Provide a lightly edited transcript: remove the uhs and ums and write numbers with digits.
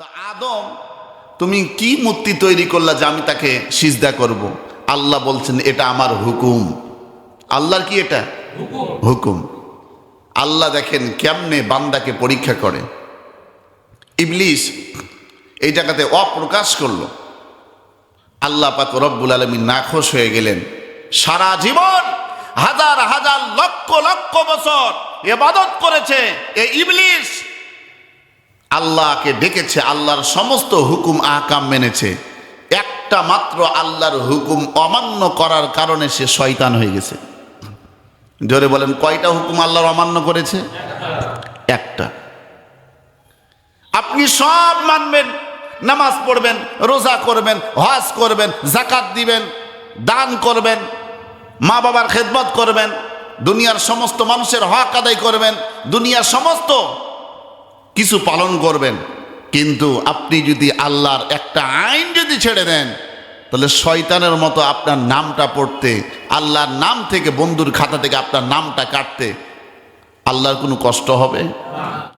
তা আদম, তুমি কি মূর্তি তৈরি করলা যে আমি তাকে সিজদা করব? আল্লাহ বলছেন এটা আমার হুকুম। আল্লাহর কি এটা হুকুম? আল্লাহ দেখেন কেমনে বান্দাকে পরীক্ষা করে। ইবলিস এই জায়গাতে অপ্রকাশ করলো। আল্লাহ পাক রব্বুল আলামিন নাখোশ হয়ে গেলেন। সারা জীবন হাজার হাজার লক্ষ লক্ষ বছর ইবাদত করেছে এই ইবলিস, আল্লাহকে ডেকেছে, আল্লাহর সমস্ত হুকুম আহকাম মেনেছে। একটা মাত্র আল্লাহর হুকুম অমান্য করার কারণে সে শয়তান হয়ে গেছে। জোরে বলেন, কয়টা হুকুম আল্লাহর অমান্য করেছে? একটা। আপনি সব মানবেন, নামাজ পড়বেন, রোজা করবেন, হজ করবেন, যাকাত দিবেন, দান করবেন, মা বাবার খেদমত করবেন, দুনিয়ার সমস্ত মানুষের হক আদায় করবেন, দুনিয়ার সমস্ত কিছু পালন করবেন। কিন্তু আপনি যদি আল্লাহর একটা আইন যদি ছেড়ে দেন, তাহলে শয়তানের মতো আপনার নামটা পড়তে, আল্লাহর নাম থেকে, বন্ধুর খাতা থেকে আপনার নামটা কাটতে আল্লাহর কোনো কষ্ট হবে?